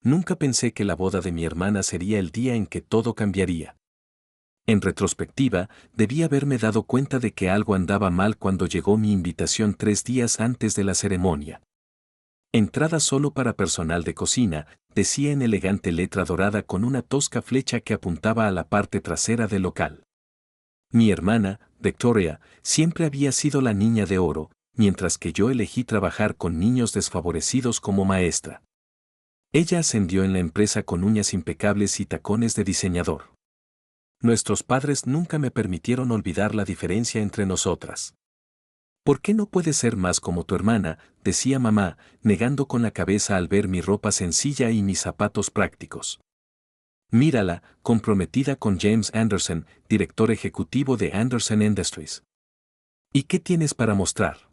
Nunca pensé que la boda de mi hermana sería el día en que todo cambiaría. En retrospectiva, debí haberme dado cuenta de que algo andaba mal cuando llegó mi invitación 3 días antes de la ceremonia. Entrada solo para personal de cocina, decía en elegante letra dorada con una tosca flecha que apuntaba a la parte trasera del local. Mi hermana, Victoria, siempre había sido la niña de oro, mientras que yo elegí trabajar con niños desfavorecidos como maestra. Ella ascendió en la empresa con uñas impecables y tacones de diseñador. Nuestros padres nunca me permitieron olvidar la diferencia entre nosotras. ¿Por qué no puedes ser más como tu hermana?, decía mamá, negando con la cabeza al ver mi ropa sencilla y mis zapatos prácticos. Mírala, comprometida con James Anderson, director ejecutivo de Anderson Industries. ¿Y qué tienes para mostrar?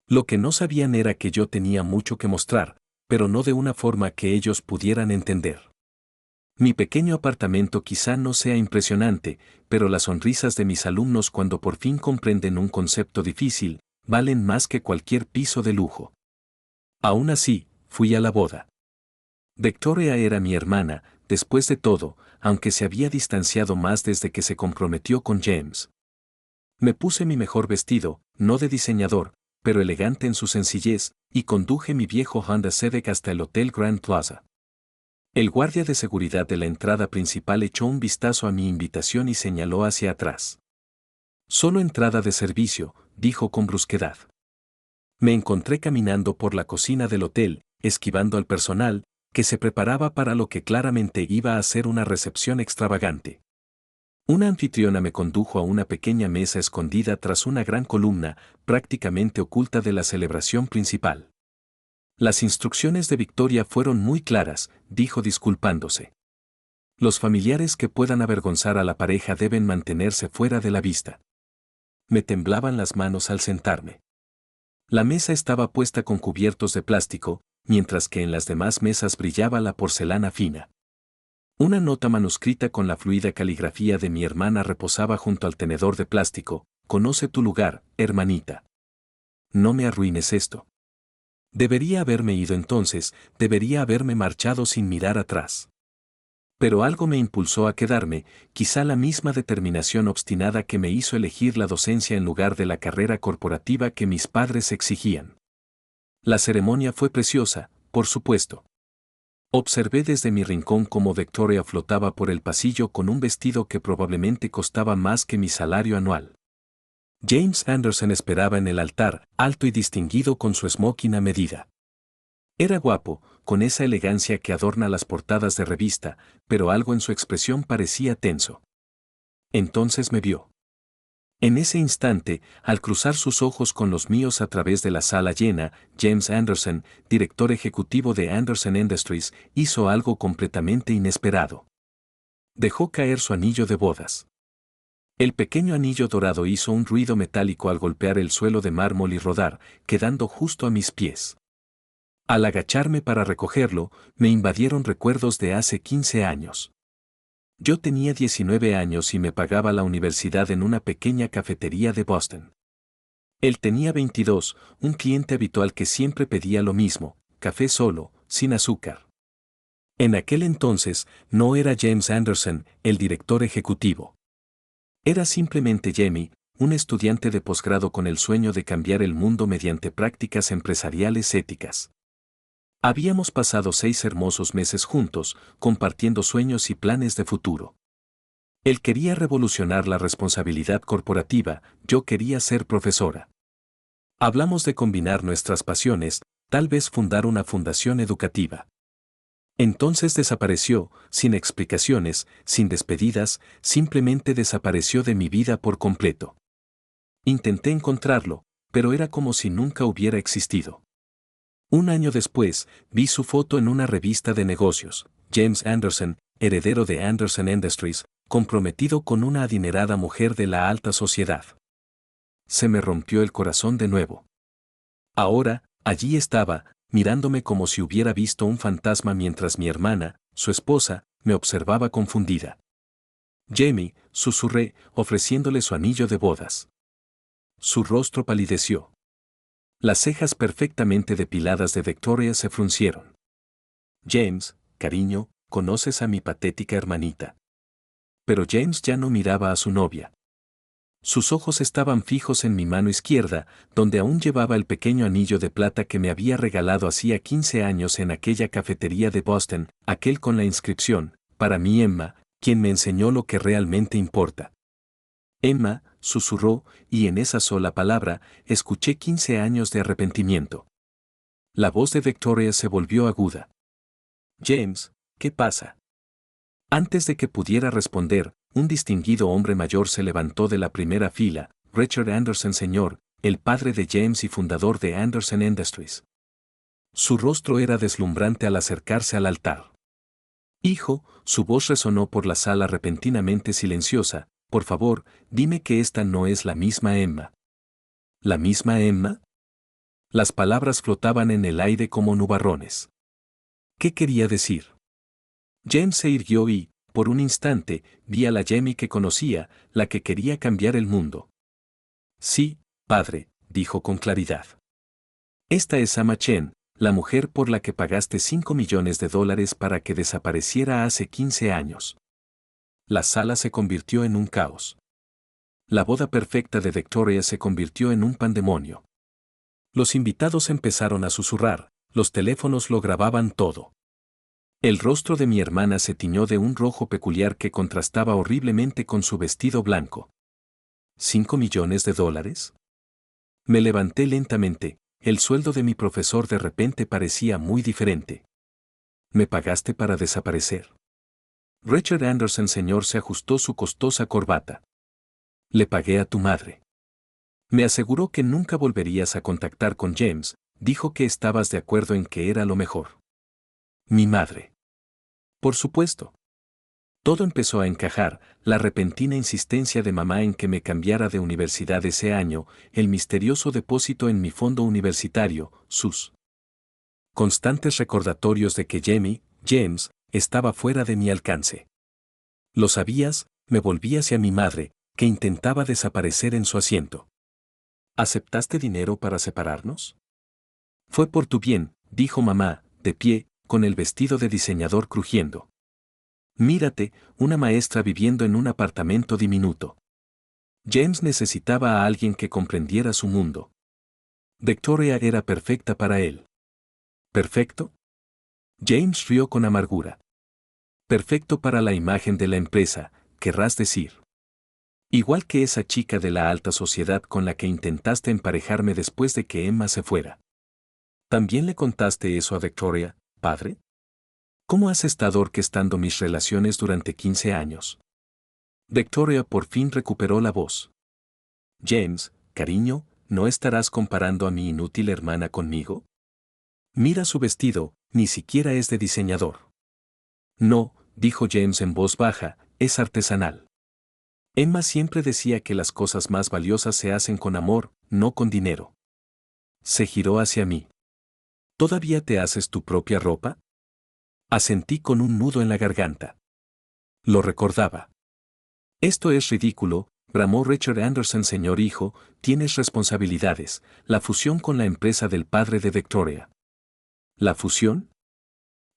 Lo que no sabían era que yo tenía mucho que mostrar, pero no de una forma que ellos pudieran entender. Mi pequeño apartamento quizá no sea impresionante, pero las sonrisas de mis alumnos cuando por fin comprenden un concepto difícil, valen más que cualquier piso de lujo. Aún así, fui a la boda. Victoria era mi hermana, después de todo, aunque se había distanciado más desde que se comprometió con James. Me puse mi mejor vestido, no de diseñador, pero elegante en su sencillez, y conduje mi viejo Honda Civic hasta el Hotel Grand Plaza. El guardia de seguridad de la entrada principal echó un vistazo a mi invitación y señaló hacia atrás. Solo entrada de servicio, dijo con brusquedad. Me encontré caminando por la cocina del hotel, esquivando al personal, que se preparaba para lo que claramente iba a ser una recepción extravagante. Una anfitriona me condujo a una pequeña mesa escondida tras una gran columna, prácticamente oculta de la celebración principal. Las instrucciones de Victoria fueron muy claras, dijo disculpándose. Los familiares que puedan avergonzar a la pareja deben mantenerse fuera de la vista. Me temblaban las manos al sentarme. La mesa estaba puesta con cubiertos de plástico, mientras que en las demás mesas brillaba la porcelana fina. Una nota manuscrita con la fluida caligrafía de mi hermana reposaba junto al tenedor de plástico: conoce tu lugar, hermanita. No me arruines esto. Debería haberme ido entonces, debería haberme marchado sin mirar atrás. Pero algo me impulsó a quedarme, quizá la misma determinación obstinada que me hizo elegir la docencia en lugar de la carrera corporativa que mis padres exigían. La ceremonia fue preciosa, por supuesto. Observé desde mi rincón cómo Victoria flotaba por el pasillo con un vestido que probablemente costaba más que mi salario anual. James Anderson esperaba en el altar, alto y distinguido con su smoking a medida. Era guapo, con esa elegancia que adorna las portadas de revista, pero algo en su expresión parecía tenso. Entonces me vio. En ese instante, al cruzar sus ojos con los míos a través de la sala llena, James Anderson, director ejecutivo de Anderson Industries, hizo algo completamente inesperado. Dejó caer su anillo de bodas. El pequeño anillo dorado hizo un ruido metálico al golpear el suelo de mármol y rodar, quedando justo a mis pies. Al agacharme para recogerlo, me invadieron recuerdos de hace 15 años. Yo tenía 19 años y me pagaba la universidad en una pequeña cafetería de Boston. Él tenía 22, un cliente habitual que siempre pedía lo mismo: café solo, sin azúcar. En aquel entonces, no era James Anderson, el director ejecutivo. Era simplemente Jamie, un estudiante de posgrado con el sueño de cambiar el mundo mediante prácticas empresariales éticas. Habíamos pasado 6 hermosos meses juntos, compartiendo sueños y planes de futuro. Él quería revolucionar la responsabilidad corporativa, yo quería ser profesora. Hablamos de combinar nuestras pasiones, tal vez fundar una fundación educativa. Entonces desapareció, sin explicaciones, sin despedidas, simplemente desapareció de mi vida por completo. Intenté encontrarlo, pero era como si nunca hubiera existido. Un año después, vi su foto en una revista de negocios: James Anderson, heredero de Anderson Industries, comprometido con una adinerada mujer de la alta sociedad. Se me rompió el corazón de nuevo. Ahora, allí estaba, mirándome como si hubiera visto un fantasma mientras mi hermana, su esposa, me observaba confundida. Jamie, susurré, ofreciéndole su anillo de bodas. Su rostro palideció. Las cejas perfectamente depiladas de Victoria se fruncieron. James, cariño, conoces a mi patética hermanita. Pero James ya no miraba a su novia. Sus ojos estaban fijos en mi mano izquierda, donde aún llevaba el pequeño anillo de plata que me había regalado hacía 15 años en aquella cafetería de Boston, aquel con la inscripción, para mí Emma, quien me enseñó lo que realmente importa. Emma, susurró, y en esa sola palabra, escuché 15 años de arrepentimiento. La voz de Victoria se volvió aguda. James, ¿qué pasa? Antes de que pudiera responder, un distinguido hombre mayor se levantó de la primera fila, Richard Anderson Sr., el padre de James y fundador de Anderson Industries. Su rostro era deslumbrante al acercarse al altar. Hijo, su voz resonó por la sala repentinamente silenciosa, por favor, dime que esta no es la misma Emma. ¿La misma Emma? Las palabras flotaban en el aire como nubarrones. ¿Qué quería decir? James se irguió y, por un instante, vi a la Jamie que conocía, la que quería cambiar el mundo. Sí, padre, dijo con claridad. Esta es Emma Chen, la mujer por la que pagaste $5 millones para que desapareciera hace 15 años. La sala se convirtió en un caos. La boda perfecta de Victoria se convirtió en un pandemonio. Los invitados empezaron a susurrar, los teléfonos lo grababan todo. El rostro de mi hermana se tiñó de un rojo peculiar que contrastaba horriblemente con su vestido blanco. ¿$5 millones? Me levanté lentamente, el sueldo de mi profesor de repente parecía muy diferente. ¿Me pagaste para desaparecer? Richard Anderson Sr. se ajustó su costosa corbata. Le pagué a tu madre. Me aseguró que nunca volverías a contactar con James, dijo que estabas de acuerdo en que era lo mejor. Mi madre. Por supuesto. Todo empezó a encajar, la repentina insistencia de mamá en que me cambiara de universidad ese año, el misterioso depósito en mi fondo universitario, sus constantes recordatorios de que James, estaba fuera de mi alcance. ¿Lo sabías? Me volví hacia mi madre, que intentaba desaparecer en su asiento. ¿Aceptaste dinero para separarnos? Fue por tu bien, dijo mamá, de pie, con el vestido de diseñador crujiendo. Mírate, una maestra viviendo en un apartamento diminuto. James necesitaba a alguien que comprendiera su mundo. Victoria era perfecta para él. ¿Perfecto? James rió con amargura. Perfecto para la imagen de la empresa, querrás decir. Igual que esa chica de la alta sociedad con la que intentaste emparejarme después de que Emma se fuera. ¿También le contaste eso a Victoria, padre? ¿Cómo has estado orquestando mis relaciones durante 15 años? Victoria por fin recuperó la voz. James, cariño, ¿no estarás comparando a mi inútil hermana conmigo? Mira su vestido, ni siquiera es de diseñador. No, dijo James en voz baja, es artesanal. Emma siempre decía que las cosas más valiosas se hacen con amor, no con dinero. Se giró hacia mí. ¿Todavía te haces tu propia ropa? Asentí con un nudo en la garganta. Lo recordaba. Esto es ridículo, bramó Richard Anderson, señor hijo, tienes responsabilidades, la fusión con la empresa del padre de Victoria. ¿La fusión?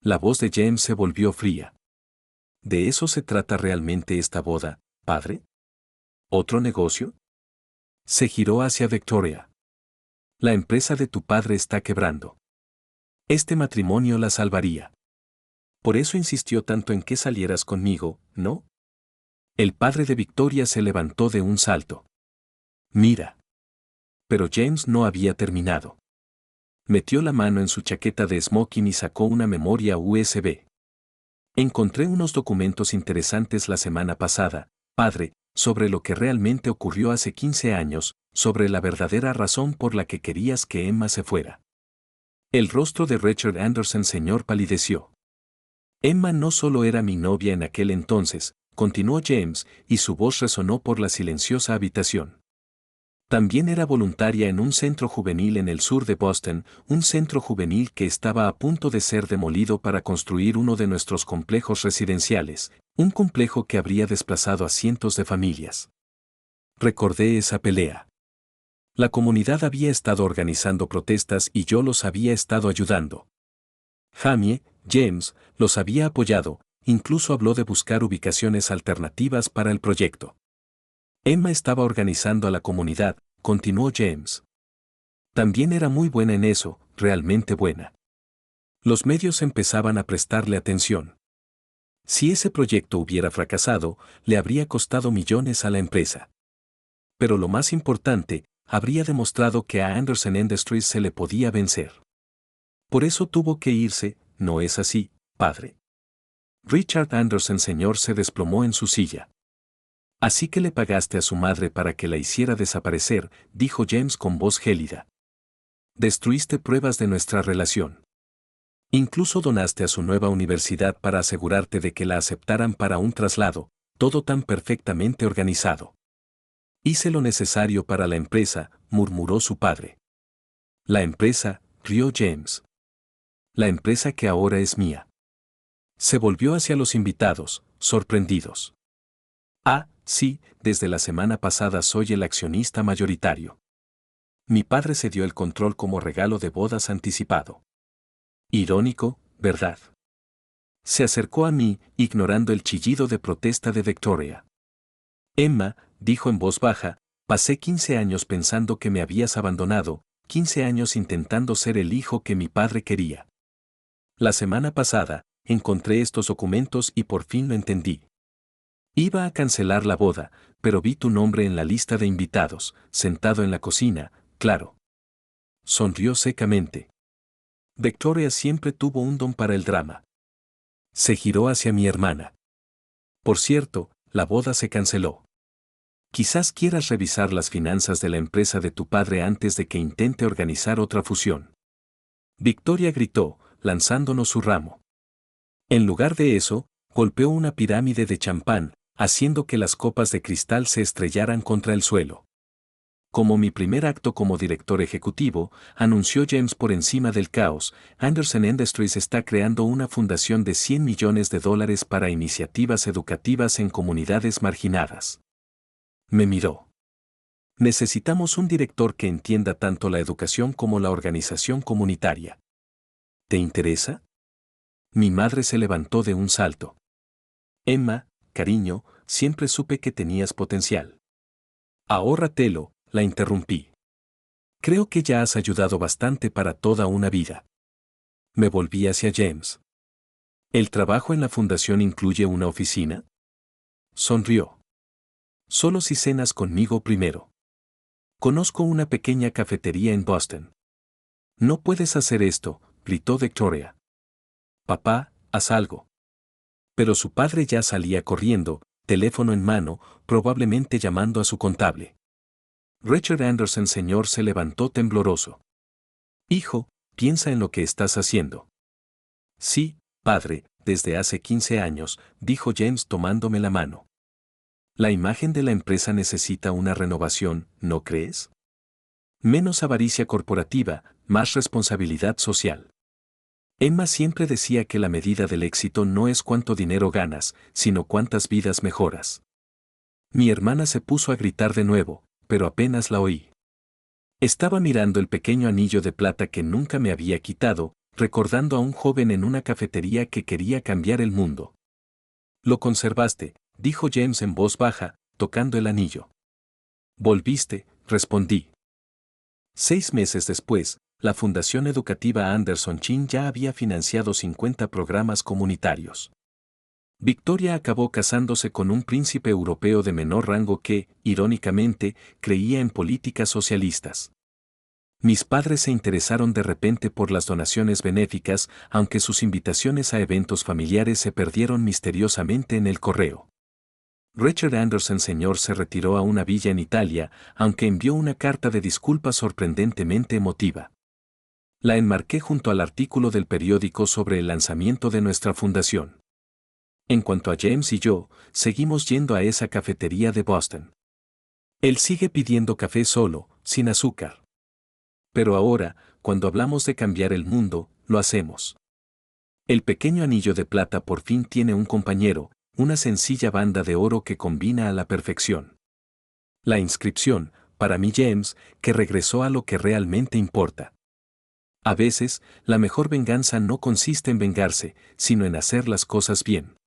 La voz de James se volvió fría. ¿De eso se trata realmente esta boda, padre? ¿Otro negocio? Se giró hacia Victoria. La empresa de tu padre está quebrando. Este matrimonio la salvaría. Por eso insistió tanto en que salieras conmigo, ¿no? El padre de Victoria se levantó de un salto. Mira. Pero James no había terminado. Metió la mano en su chaqueta de smoking y sacó una memoria USB. Encontré unos documentos interesantes la semana pasada, padre, sobre lo que realmente ocurrió hace 15 años, sobre la verdadera razón por la que querías que Emma se fuera. El rostro de Richard Anderson Sr. palideció. Emma no solo era mi novia en aquel entonces, continuó James, y su voz resonó por la silenciosa habitación. También era voluntaria en un centro juvenil en el sur de Boston, un centro juvenil que estaba a punto de ser demolido para construir uno de nuestros complejos residenciales, un complejo que habría desplazado a cientos de familias. Recordé esa pelea. La comunidad había estado organizando protestas y yo los había estado ayudando. Jamie, James, los había apoyado, incluso habló de buscar ubicaciones alternativas para el proyecto. Emma estaba organizando a la comunidad, continuó James. También era muy buena en eso, realmente buena. Los medios empezaban a prestarle atención. Si ese proyecto hubiera fracasado, le habría costado millones a la empresa. Pero lo más importante, habría demostrado que a Anderson Industries se le podía vencer. Por eso tuvo que irse, ¿no es así, padre? Richard Anderson Sr. se desplomó en su silla. Así que le pagaste a su madre para que la hiciera desaparecer, dijo James con voz gélida. Destruiste pruebas de nuestra relación. Incluso donaste a su nueva universidad para asegurarte de que la aceptaran para un traslado, todo tan perfectamente organizado. Hice lo necesario para la empresa, murmuró su padre. La empresa, rió James. La empresa que ahora es mía. Se volvió hacia los invitados, sorprendidos. Ah, sí, desde la semana pasada soy el accionista mayoritario. Mi padre se dio el control como regalo de bodas anticipado. Irónico, ¿verdad? Se acercó a mí, ignorando el chillido de protesta de Victoria. Emma, dijo en voz baja, pasé 15 años pensando que me habías abandonado, 15 años intentando ser el hijo que mi padre quería. La semana pasada, encontré estos documentos y por fin lo entendí. Iba a cancelar la boda, pero vi tu nombre en la lista de invitados, sentado en la cocina, claro. Sonrió secamente. Victoria siempre tuvo un don para el drama. Se giró hacia mi hermana. Por cierto, la boda se canceló. Quizás quieras revisar las finanzas de la empresa de tu padre antes de que intente organizar otra fusión. Victoria gritó, lanzándonos su ramo. En lugar de eso, golpeó una pirámide de champán, haciendo que las copas de cristal se estrellaran contra el suelo. Como mi primer acto como director ejecutivo, anunció James por encima del caos, Anderson Industries está creando una fundación de $100 millones para iniciativas educativas en comunidades marginadas. Me miró. Necesitamos un director que entienda tanto la educación como la organización comunitaria. ¿Te interesa? Mi madre se levantó de un salto. Emma, cariño, siempre supe que tenías potencial. Ahórratelo, la interrumpí. Creo que ya has ayudado bastante para toda una vida. Me volví hacia James. ¿El trabajo en la fundación incluye una oficina? Sonrió. Solo si cenas conmigo primero. Conozco una pequeña cafetería en Boston. No puedes hacer esto, gritó Victoria. Papá, haz algo. Pero su padre ya salía corriendo, teléfono en mano, probablemente llamando a su contable. Richard Anderson Sr. se levantó tembloroso. Hijo, piensa en lo que estás haciendo. Sí, padre, desde hace 15 años, dijo James tomándome la mano. La imagen de la empresa necesita una renovación, ¿no crees? Menos avaricia corporativa, más responsabilidad social. Emma siempre decía que la medida del éxito no es cuánto dinero ganas, sino cuántas vidas mejoras. Mi hermana se puso a gritar de nuevo, pero apenas la oí. Estaba mirando el pequeño anillo de plata que nunca me había quitado, recordando a un joven en una cafetería que quería cambiar el mundo. Lo conservaste, dijo James en voz baja, tocando el anillo. Volviste, respondí. 6 meses después, la Fundación Educativa Anderson Chin ya había financiado 50 programas comunitarios. Victoria acabó casándose con un príncipe europeo de menor rango que, irónicamente, creía en políticas socialistas. Mis padres se interesaron de repente por las donaciones benéficas, aunque sus invitaciones a eventos familiares se perdieron misteriosamente en el correo. Richard Anderson Sr. se retiró a una villa en Italia, aunque envió una carta de disculpas sorprendentemente emotiva. La enmarqué junto al artículo del periódico sobre el lanzamiento de nuestra fundación. En cuanto a James y yo, seguimos yendo a esa cafetería de Boston. Él sigue pidiendo café solo, sin azúcar. Pero ahora, cuando hablamos de cambiar el mundo, lo hacemos. El pequeño anillo de plata por fin tiene un compañero, una sencilla banda de oro que combina a la perfección. La inscripción, para mí James, que regresó a lo que realmente importa. A veces, la mejor venganza no consiste en vengarse, sino en hacer las cosas bien.